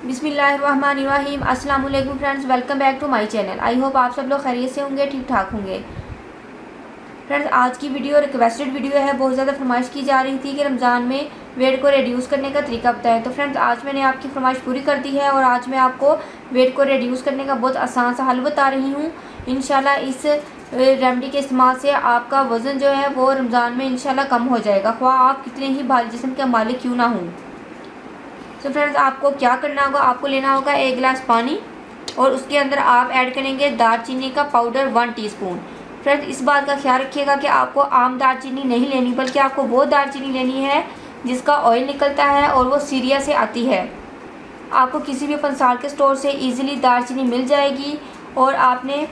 बिस्मिल्लाहिर्रहमानिर्रहीम। अस्सलाम वालेकुम friends, welcome back to my channel. I hope आप सब लोग खैरियत से होंगे, ठीक ठाक होंगे। फ्रेंड्स, आज की वीडियो रिक्वेस्टेड वीडियो है। बहुत ज़्यादा फरमाइश की जा रही थी कि रमज़ान में वेट को रिड्यूस करने का तरीका बताएं। तो फ्रेंड्स, आज मैंने आपकी फरमाइश पूरी कर दी है और आज मैं आपको वेट को रिड्यूस करने का बहुत आसान सा हल बता रही हूँ। इंशाल्लाह इस रेमेडी के इस्तेमाल से आपका वज़न जो है वो रमज़ान में इंशाल्लाह कम हो जाएगा, ख्वाह आप कितने ही भारी जिस्म के मालिक क्यों ना हों। तो फ्रेंड्स, आपको क्या करना होगा, आपको लेना होगा 1 गिलास पानी और उसके अंदर आप ऐड करेंगे दालचीनी का पाउडर 1 टीस्पून। फ्रेंड्स, इस बात का ख्याल रखिएगा कि आपको आम दालचीनी नहीं लेनी, बल्कि आपको वो दालचीनी लेनी है जिसका ऑयल निकलता है और वो सीरिया से आती है। आपको किसी भी पंसार के स्टोर से ईज़िली दालचीनी मिल जाएगी और आपने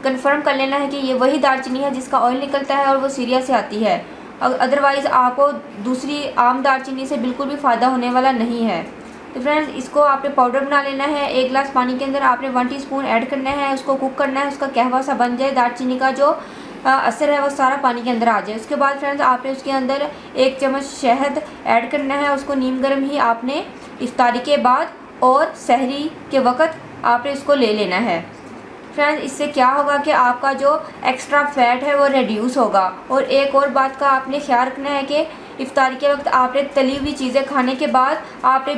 कंफर्म कर लेना है कि ये वही दालचीनी है जिसका ऑयल निकलता है और वो सीरिया से आती है। अदरवाइज़ आपको दूसरी आम दालचीनी से बिल्कुल भी फ़ायदा होने वाला नहीं है। तो फ्रेंड्स, इसको आपने पाउडर बना लेना है। 1 गिलास पानी के अंदर आपने 1 टीस्पून ऐड करना है, उसको कुक करना है, उसका कहवा सा बन जाए, दालचीनी का जो असर है वो सारा पानी के अंदर आ जाए। उसके बाद फ्रेंड्स, आपने उसके अंदर 1 चम्मच शहद ऐड करना है। उसको नीम गर्म ही आपने इफ्तारी के बाद और सहरी के वक़्त आपने इसको ले लेना है। फ्रेंड्स, इससे क्या होगा कि आपका जो एक्स्ट्रा फैट है वो रिड्यूस होगा। और एक और बात का आपने ख्याल रखना है कि इफ्तारी के वक्त आपने तली हुई चीज़ें खाने के बाद आपने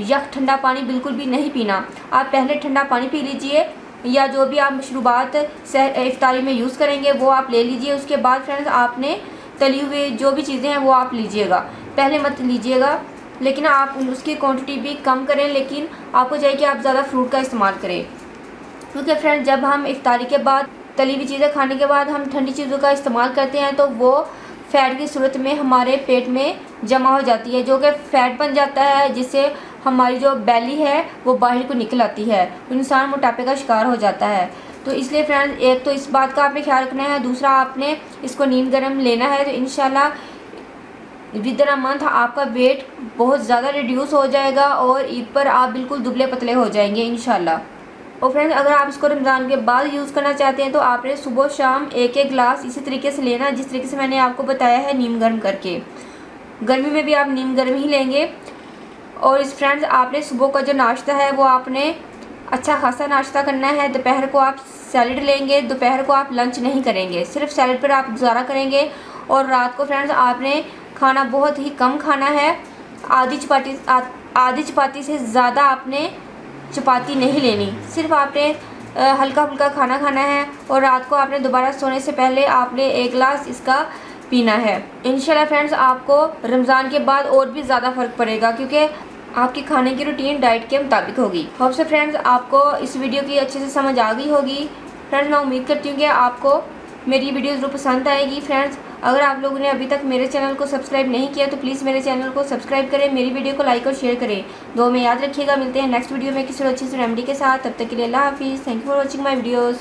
यख ठंडा पानी बिल्कुल भी नहीं पीना। आप पहले ठंडा पानी पी लीजिए या जो भी आप मशरूबात इफ्तारी में यूज़ करेंगे वो आप ले लीजिए। उसके बाद फ्रेंड्स, आपने तली हुई जो भी चीज़ें हैं वो आप लीजिएगा, पहले मत लीजिएगा, लेकिन आप उसकी क्वांटिटी भी कम करें। लेकिन आपको चाहिए कि आप ज़्यादा फ्रूट का इस्तेमाल करें, क्योंकि फ्रेंड्स जब हम इफ्तारी के बाद तली हुई चीज़ें खाने के बाद हम ठंडी चीज़ों का इस्तेमाल करते हैं तो वो फ़ैट की सूरत में हमारे पेट में जमा हो जाती है, जो कि फ़ैट बन जाता है, जिससे हमारी जो बैली है वो बाहर को निकल आती है, इंसान मोटापे का शिकार हो जाता है। तो इसलिए फ्रेंड्स, एक तो इस बात का आपने ख्याल रखना है, दूसरा आपने इसको नीम गर्म लेना है। तो इंशाल्लाह विद इन अ मंथ आपका वेट बहुत ज़्यादा रिड्यूस हो जाएगा और ईद पर आप बिल्कुल दुबले पतले हो जाएंगे इंशाल्लाह। और फ्रेंड्स, अगर आप इसको रमज़ान के बाद यूज़ करना चाहते हैं तो आपने सुबह शाम 1-1 गिलास इसी तरीके से लेना, जिस तरीके से मैंने आपको बताया है नीम गर्म करके। गर्मी में भी आप नीम गर्म ही लेंगे। और इस फ्रेंड्स, आपने सुबह का जो नाश्ता है वो आपने अच्छा खासा नाश्ता करना है। दोपहर को आप सैलड लेंगे, दोपहर को आप लंच नहीं करेंगे, सिर्फ सैलड पर आप गुजारा करेंगे। और रात को फ्रेंड्स, आपने खाना बहुत ही कम खाना है। आधी चपाती से ज़्यादा आपने चपाती नहीं लेनी, सिर्फ आपने हल्का फुल्का खाना खाना है। और रात को आपने दोबारा सोने से पहले आपने 1 गिलास इसका पीना है। इंशाल्लाह फ्रेंड्स, आपको रमज़ान के बाद और भी ज़्यादा फ़र्क पड़ेगा, क्योंकि आपकी खाने की रूटीन डाइट के मुताबिक होगी। होप से फ्रेंड्स आपको इस वीडियो की अच्छे से समझ आ गई होगी। फ्रेंड्स, मैं उम्मीद करती हूँ कि आपको मेरी वीडियो ज़रूर पसंद आएगी। फ्रेंड्स, अगर आप लोगों ने अभी तक मेरे चैनल को सब्सक्राइब नहीं किया तो प्लीज़ मेरे चैनल को सब्सक्राइब करें, मेरी वीडियो को लाइक और शेयर करें। दुआ में याद रखिएगा। मिलते हैं नेक्स्ट वीडियो में किसी अच्छी सी रेमेडी के साथ। तब तक के लिए अल्लाह हाफिज़। Thank you for watching my videos.